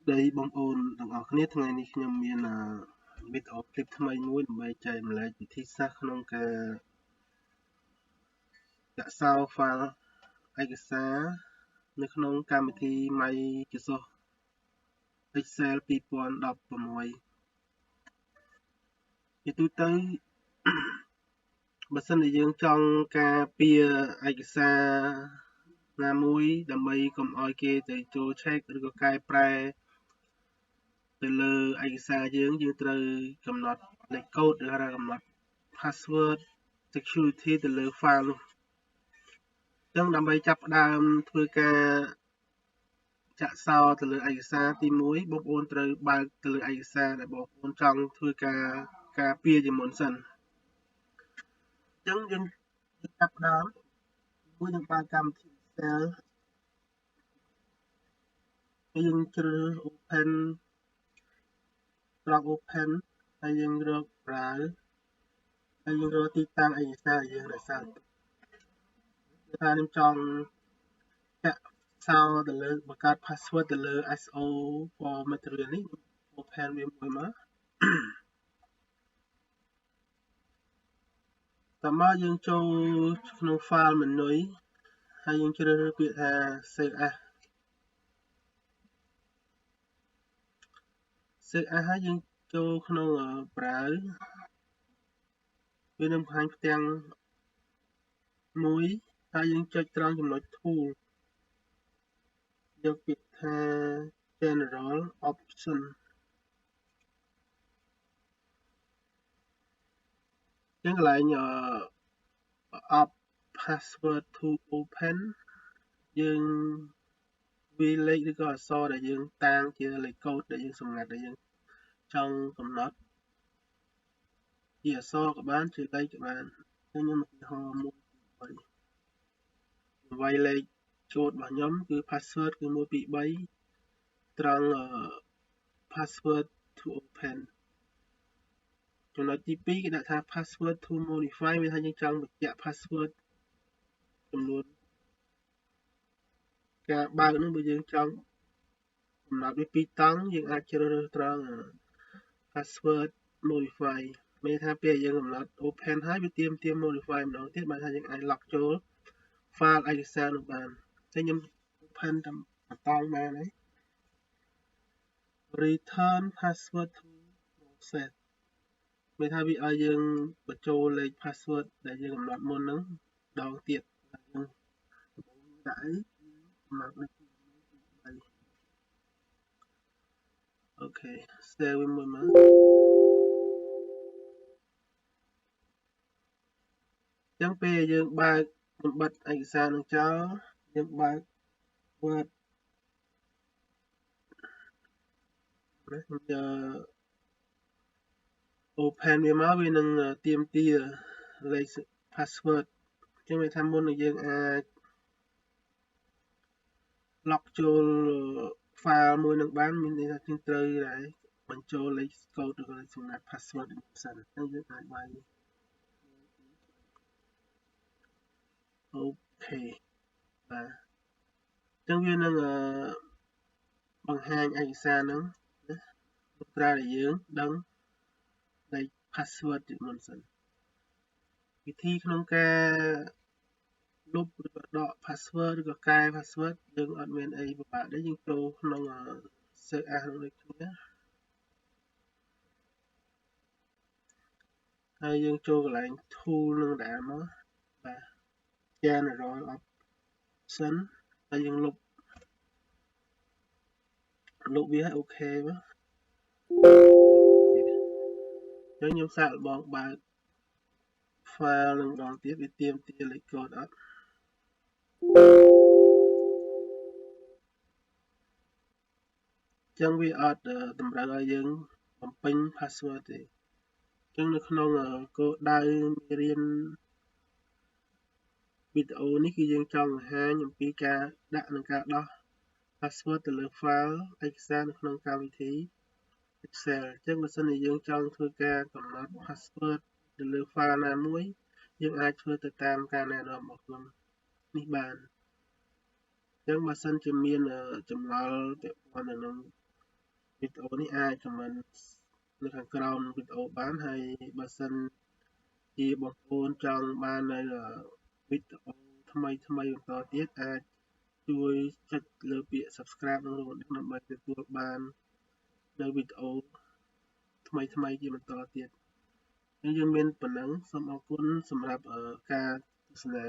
đây bông ôn đừng ở khnéថ្ងៃនេះខ្ញុំមានវីដេអូคลิปថ្មីមួយដើម្បីចែកម្លែកវិធីសាស្ត្រក្នុងការដាក់សោ file ឯកសារនៅក្នុងកម្មវិធី Microsoft Excel 2016ជាទូទៅបើសិនជាយើងចង់ការពារឯកសារណាមួយដើម្បីកុំឲ្យគេទៅចូល check ឬក៏កែប្រែទៅលើឯកសារយើងត្រូវកំណត់លេខកូដឬហៅកំណត់ password security ទៅលើ file នោះអញ្ចឹងដើម្បីចាប់ផ្ដើមធ្វើការចាក់សោទៅលើឯកសារទី1បងប្អូនត្រូវបើកទៅលើឯកសារដែលបងប្អូនចង់ធ្វើការពារជាមុនសិនអញ្ចឹងយើងចាប់ផ្ដើមមួយនឹងបើកកម្មវិធី Excel យើងជ្រើស open ត្រង់ open ហើយយើងរក browse ហើយយើងរកទីតាំងឯកសារយើងដែលសាកថាខ្ញុំចង់ចាក់សោទៅលើបង្កើត password ទៅលើ SO for material នេះ open វាមួយមកតមកយើងចូលក្នុង file menu ហើយយើងជ្រើសរើសពាក្យថា save as ហើយយើងចូលក្នុង browse វានឹងបង្ហាញផ្ទាំងមួយហើយយើងចុចត្រង់ចំណុច tool យកពាក្យថា general option ចឹងកន្លែងup password to open យើងវាលេខឬក៏អក្សរដែលយើងតាំងជាលេខកូដដែលយើងសម្ងាត់ដែលយើងចង់កំណត់ជាអក្សរក៏បានជាលេខក៏បានខ្ញុំឧទាហរណ៍1 2 3អ្វីលេខកូដរបស់ខ្ញុំគឺ password គឺ1 2 3ត្រង់ password to open ចំណុចទី2គេដាក់ថា password to modify វាថាយើងចង់បញ្ជាក់ password ចំនួនការបើកនោះបើយើងចង់កំណត់វា2តង់យើងអាចជ្រើសរើសត្រង់ password modify មានថាពេលយើងកំណត់ open ហើយវាទាមទារ modify ម្ដងទៀតបើថាយើងអាច lock ចូល file ឯកសារនោះបានតែខ្ញុំ open តាមតង់បានហើយ return password to set មានថាវាឲ្យយើងបញ្ចូលលេខ password ដែលយើងកំណត់មុនហ្នឹងដងទៀតយើងដាក់អីកំណត់លេខ3អូខេ save វាមួយមកចឹងពេលយើងបើកបំបិតឯកសារនឹងចោលយើងបើក Word ខ្ញុំយក open វាមកវានឹងទាមទារលេខ password ចឹងវាថាមុននឹងយើងអាច lock ចូល file មួយនឹងបានមានន័យថាយើងត្រូវតែបញ្ចូលលេខកូដឬលេខសម្ងាត់ password នេះសិនហើយយើងអាចវាយអូខេបាទចឹងវានឹងបង្ហាញឯកសារហ្នឹងប្រើដែលយើងដឹងលេខ password ជាមុនសិនវិធីក្នុងការលុបឬក៏ដក password ឬក៏កែ password យើងអត់មានអីពិបាកទេយើងចូលក្នុង search as ដូចគ្នាហើយយើងចូលកន្លែង tool នឹងដែរមកបាទ general option ហើយយើងលុបវាអូខេមកខ្ញុំសាកល្បងបើក file នឹងម្ដងទៀតវាទាមទារលេខកូដអត់ចឹងវាអត់តម្រូវឲ្យយើងបំពេញ password ទេចឹងនៅក្នុងគោលដៅមេរៀនវីដេអូនេះគឺយើងចង់បង្ហាញអំពីការដាក់និងការដោះ password ទៅលើ file ឯកសារនៅក្នុងកម្មវិធី Excel ចឹងបើសិនជាយើងចង់ធ្វើការកំណត់ password ទៅលើ file ណាមួយយើងអាចធ្វើទៅតាមការណែនាំរបស់ខ្ញុំនេះបានចឹងបើសិនជាមានចម្ងល់ពាក់ព័ន្ធនឹង វីដេអូនេះអាច comment នៅខាងក្រោមវីដេអូបានហើយបើសិនជាបងប្អូនចង់បាននៅវីដេអូថ្មីបន្តទៀតអាចជួយចុចលើពាក្យ subscribe និងដើម្បីទទួលបាននៅវីដេអូថ្មីជាបន្តទៀតយើងមានប៉ុណ្ណឹងសូមអរគុណសម្រាប់ការទស្សនា